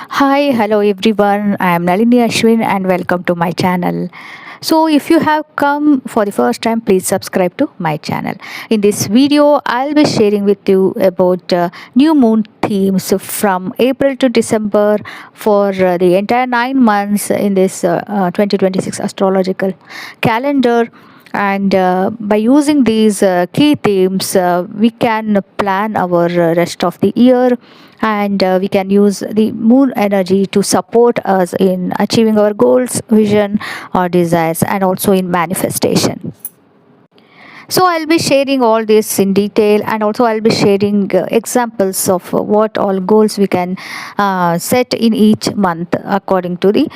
Hi, hello everyone. I am Nalini and welcome to my channel. So, if you have come for the first time, please subscribe to my channel. In this video, I'll be sharing with you about new moon themes from April to December for the entire 9 months in this 2026 astrological calendar. And by using these key themes, we can plan our rest of the year, and we can use the moon energy to support us in achieving our goals, vision, or desires, and also in manifestation. So I'll be sharing all this in detail, and also I'll be sharing examples of what all goals we can set in each month according to the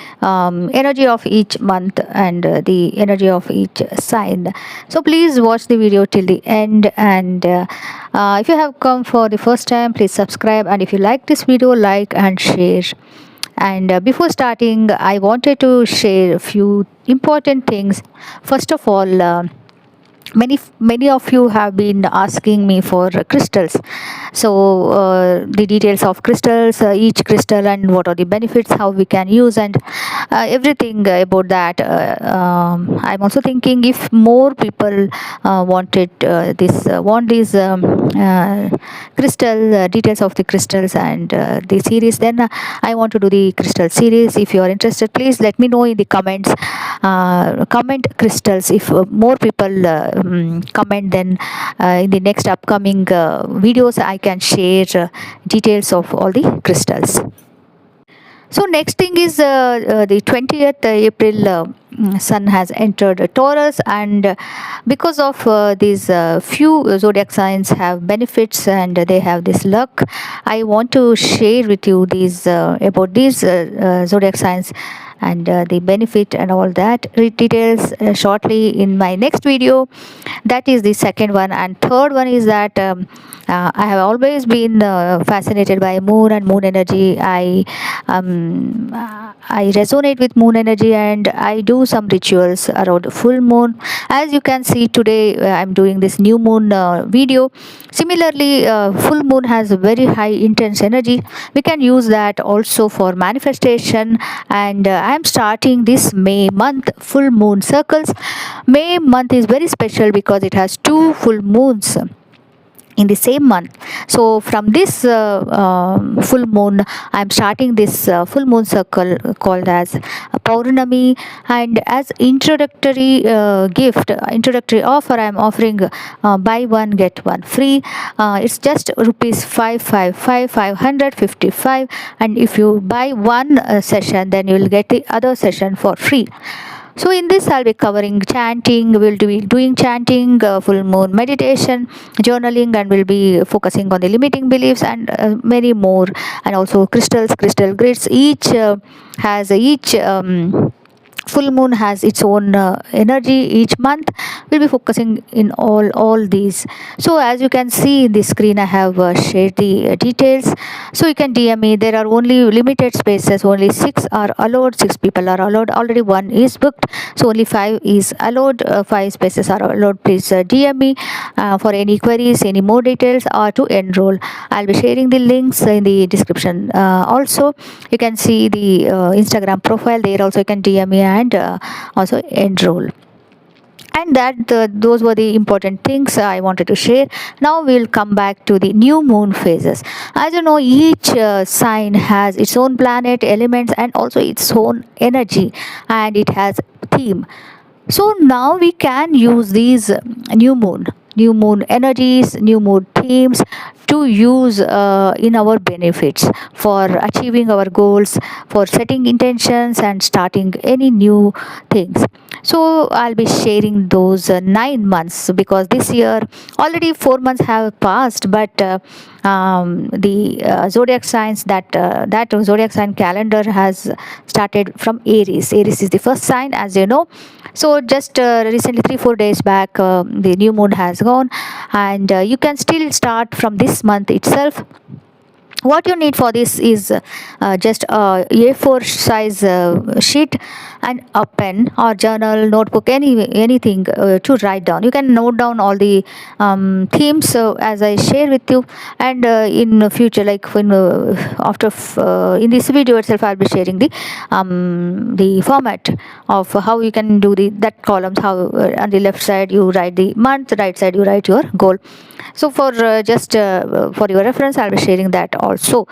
energy of each month and the energy of each sign. So please watch the video till the end, and if you have come for the first time, please subscribe, and if you like this video, like and share. And before starting, I wanted to share a few important things. First of all, many of you have been asking me for crystals. So the details of crystals, each crystal, and what are the benefits, how we can use, and everything about that. I'm also thinking if more people want these crystal details of the crystals and the series, then I want to do the crystal series. If you are interested, please let me know in the comments. Comment crystals. If more people comment, then in the next upcoming videos I can share details of all the crystals. So next thing is the 20th April, sun has entered Taurus, and because of these few zodiac signs have benefits and they have this luck, I want to share with you these about these zodiac signs and the benefit and all that details shortly in my next video. That is the second one. And third one is that I have always been fascinated by moon and moon energy. I resonate with moon energy, and I do some rituals around full moon. As you can see today, I'm doing this new moon video. Similarly, full moon has a very high intense energy. We can use that also for manifestation, and I'm starting this May month full moon circles. May month is very special because it has two full moons in the same month. So from this full moon, I'm starting this full moon circle called as Pournami, and as introductory gift, introductory offer, I'm offering buy one get one free. It's just rupees 555, and if you buy one session, then you will get the other session for free. So in this I'll be covering chanting, we'll be doing chanting, full moon meditation, journaling, and we'll be focusing on the limiting beliefs and many more, and also crystals, crystal grids. Each full moon has its own energy. Each month we'll be focusing in all these. So as you can see in the screen, I have shared the details, so you can DM me. There are only limited spaces, only 6 people are allowed. Already one is booked, so only 5 is allowed. 5 spaces are allowed. Please DM me for any queries, any more details, or to enroll. I'll be sharing the links in the description. Also you can see the Instagram profile. There also you can DM me and also enroll. And those were the important things I wanted to share. Now we'll come back to the new moon phases. As you know, each sign has its own planet, elements, and also its own energy, and it has theme. So now we can use these new moon energies, new moon themes to use in our benefits for achieving our goals, for setting intentions and starting any new things. So I'll be sharing those 9 months, because this year already 4 months have passed, but the zodiac signs that zodiac sign calendar has started from Aries. Aries is the first sign, as you know. So just recently, 3-4 days back, the new moon has gone, and you can still start from this month itself. What you need for this is just a A4 size sheet, and a pen or journal, notebook, anything to write down. You can note down all the themes as I share with you, and in the future, like when in this video itself, I'll be sharing the format of how you can do that columns. How on the left side you write the month, right side you write your goal. So for just for your reference, I'll be sharing that also.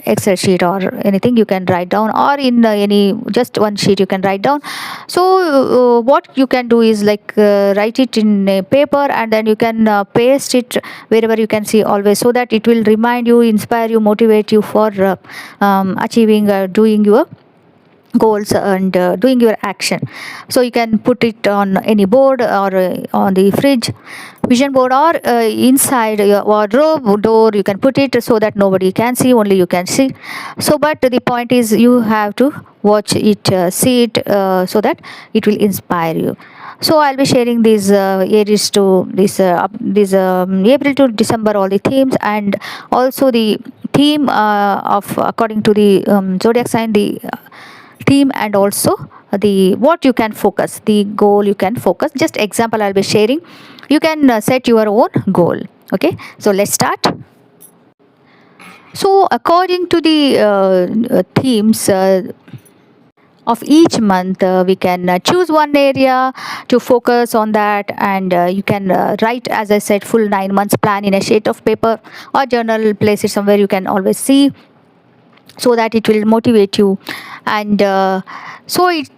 Excel sheet or anything you can write down, or in any just one sheet you can write down. So what you can do is like write it in a paper, and then you can paste it wherever you can see always, so that it will remind you, inspire you, motivate you for achieving doing your goals and doing your action. So you can put it on any board, or on the fridge vision board, or inside your wardrobe door you can put it, so that nobody can see, only you can see. So but the point is you have to watch it, see it, so that it will inspire you. So I'll be sharing these areas to this April to December, all the themes, and also the theme of according to the zodiac sign, the theme, and also the what you can focus, the goal you can focus. Just example I'll be sharing. You can set your own goal. Okay, so let's start. So according to the themes of each month, we can choose one area to focus on that, and you can write, as I said, full 9 months plan in a sheet of paper or journal. Place it somewhere you can always see, so that it will motivate you. And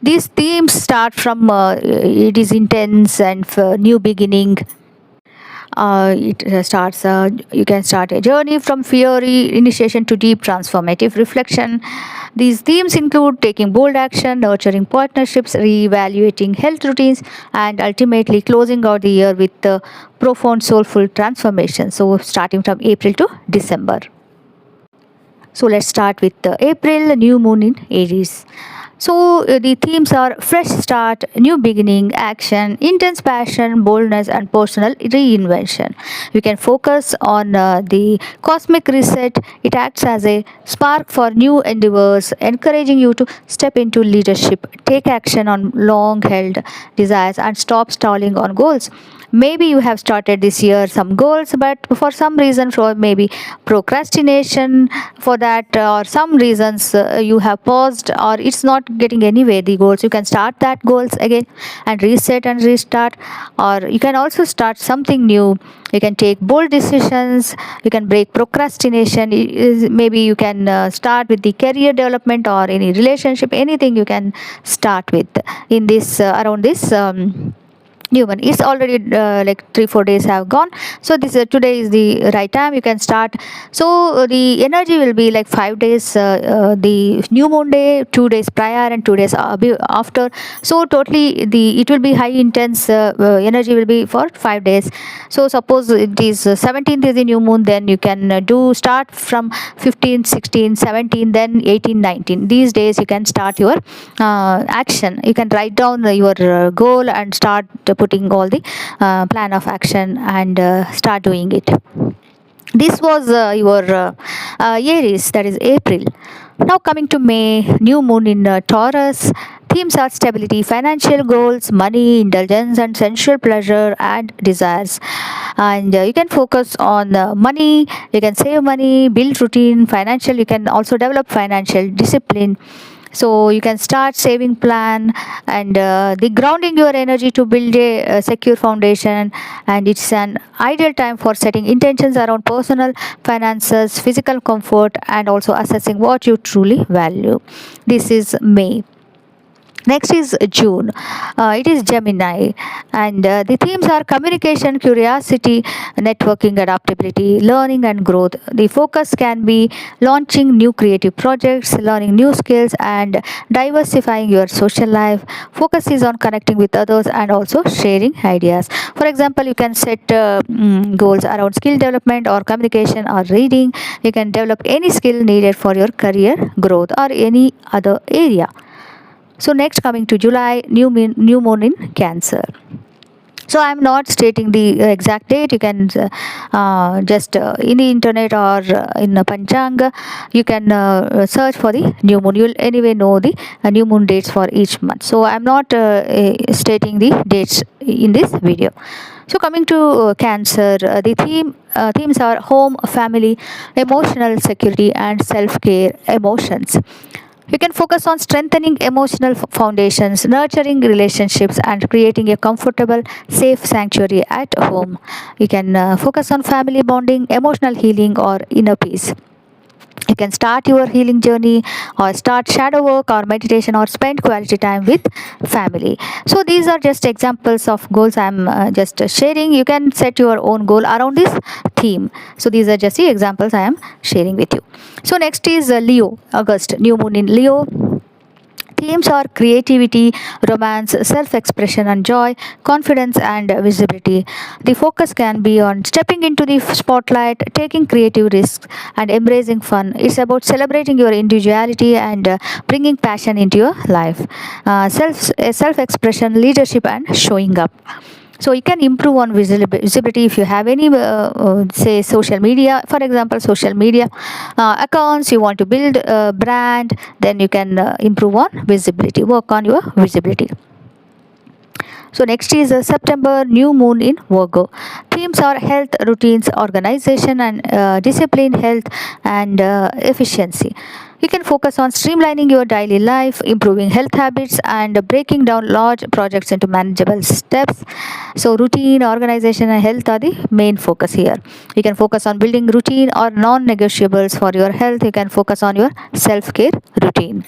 these themes start from it is intense and new beginning. It starts you can start a journey from fear initiation to deep transformative reflection. These themes include taking bold action, nurturing partnerships, re-evaluating health routines, and ultimately closing out the year with profound soulful transformation. So starting from April to December. So let's start with April, new moon in Aries. So the themes are fresh start, new beginning, action, intense passion, boldness, and personal reinvention. You can focus on the cosmic reset. It acts as a spark for new endeavors, encouraging you to step into leadership, take action on long held desires, and stop stalling on goals. Maybe you have started this year some goals, but for some reason, for maybe procrastination for that, or some reasons you have paused, or it's not getting anywhere the goals. You can start that goals again and reset and restart, or you can also start something new. You can take bold decisions, you can break procrastination. Maybe you can start with the career development or any relationship, anything you can start with in this around this new one. It's already like 3-4 days have gone, so this today is the right time you can start. So the energy will be like 5 days, the new moon day 2 days prior and 2 days after. So totally it will be high intense energy will be for 5 days. So suppose it is 17th is the new moon, then you can do start from 15, 16, 17, then 18, 19. These days you can start your action. You can write down your goal and start putting all the plan of action, and start doing it. This was your Aries, that is April. Now coming to May, new moon in Taurus. Themes are stability, financial goals, money, indulgence, and sensual pleasure and desires. And you can focus on money, you can save money, build routine, financial, you can also develop financial discipline. So you can start saving plan, and the grounding your energy to build a secure foundation. And it's an ideal time for setting intentions around personal finances, physical comfort, and also assessing what you truly value. This is May. Next is June. It is Gemini, and the themes are communication, curiosity, networking, adaptability, learning, and growth. The focus can be launching new creative projects, learning new skills, and diversifying your social life. Focus is on connecting with others and also sharing ideas. For example, you can set goals around skill development or communication or reading. You can develop any skill needed for your career growth or any other area. So next coming to July, new moon in Cancer. So I'm not stating the exact date. You can just in the internet or in Panchanga, you can search for the new moon. You'll anyway know the new moon dates for each month. So I'm not stating the dates in this video. So coming to Cancer, the themes are home, family, emotional security, and self-care emotions. You can focus on strengthening emotional foundations, nurturing relationships, and creating a comfortable, safe sanctuary at home. You can focus on family bonding, emotional healing, or inner peace. You can start your healing journey or start shadow work or meditation or spend quality time with family. So these are just examples of goals I'm just sharing. You can set your own goal around this theme. So these are just the examples I am sharing with you. So next is Leo, August, new moon in Leo. Themes are creativity, romance, self expression, and joy, confidence, and visibility. The focus can be on stepping into the spotlight, taking creative risks, and embracing fun. It's about celebrating your individuality and bringing passion into your life. Self expression, leadership, and showing up. So you can improve on visibility if you have any say social media, for example social media accounts. You want to build a brand, then you can improve on visibility, work on your visibility. So next is September, new moon in Virgo. Themes are health, routines, organization, and discipline, health, and efficiency. You can focus on streamlining your daily life, improving health habits, and breaking down large projects into manageable steps. So routine, organization, and health are the main focus here. You can focus on building routine or non-negotiables for your health. You can focus on your self-care routine.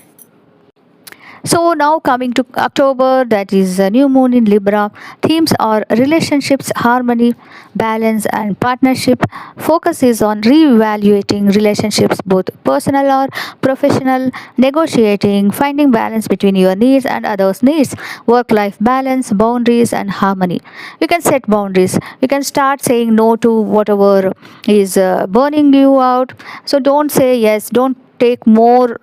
So now coming to October, that is a new moon in Libra. Themes are relationships, harmony, balance, and partnership. Focus is on reevaluating relationships, both personal or professional, negotiating, finding balance between your needs and others' needs, work-life balance, boundaries, and harmony. You can set boundaries. You can start saying no to whatever is burning you out. So don't say yes. Don't take more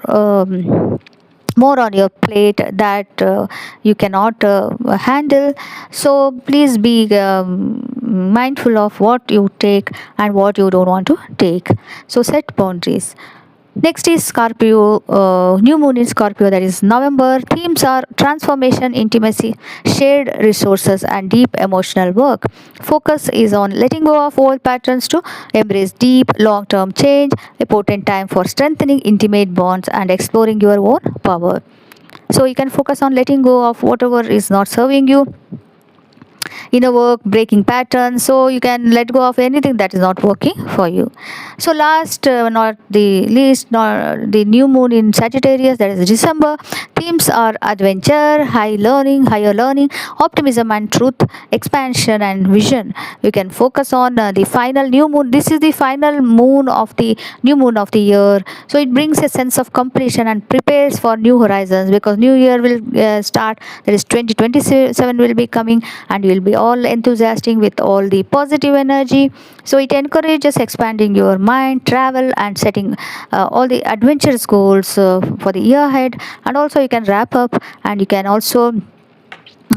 on your plate that you cannot handle. So please be mindful of what you take and what you don't want to take. So set boundaries. Next is Scorpio, new moon in Scorpio, that is November. Themes are transformation, intimacy, shared resources, and deep emotional work. Focus is on letting go of old patterns to embrace deep, long term change. A potent time for strengthening intimate bonds and exploring your own power. So you can focus on letting go of whatever is not serving you, inner work, breaking patterns. So you can let go of anything that is not working for you. So last not the least, not the new moon in Sagittarius, that is December. Themes are adventure, higher learning, optimism and truth, expansion and vision. You can focus on the final new moon. This is the final moon of the new moon of the year. So it brings a sense of completion and prepares for new horizons, because new year will start. That is 2027 will be coming, and you will be all enthusiastic with all the positive energy. So it encourages expanding your mind, travel, and setting all the adventurous goals for the year ahead. And also you can wrap up, and you can also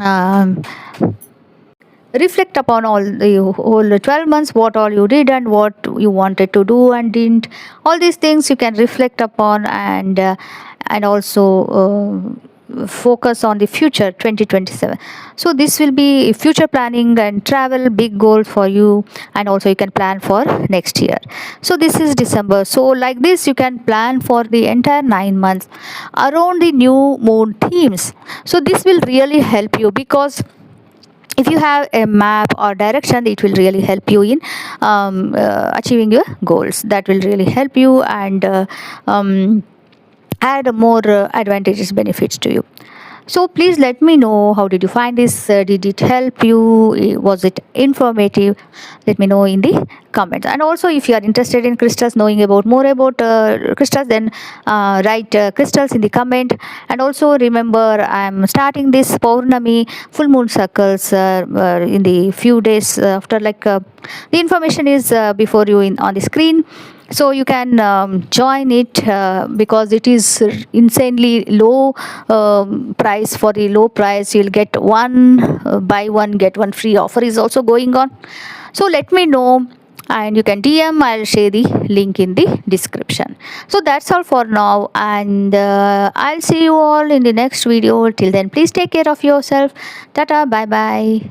um, reflect upon all the whole 12 months, what all you did and what you wanted to do and didn't. All these things you can reflect upon, and also focus on the future 2027. So this will be future planning and travel, big goal for you, and also you can plan for next year. So this is December. So like this you can plan for the entire 9 months around the new moon themes. So this will really help you, because if you have a map or direction, it will really help you in achieving your goals. That will really help you and add more advantages, benefits to you. So please let me know, how did you find this? Did it help you? Was it informative? Let me know in the comments. And also if you are interested in crystals, knowing about more about crystals, then write crystals in the comment. And also remember, I am starting this Pournami full moon circles in the few days after, the information is before you on the screen. So you can join it because it is insanely low price. For the low price you'll get one buy one get one free offer is also going on. So let me know, and you can DM. I'll share the link in the description. So that's all for now, and I'll see you all in the next video. Till then, please take care of yourself. Tata, bye bye.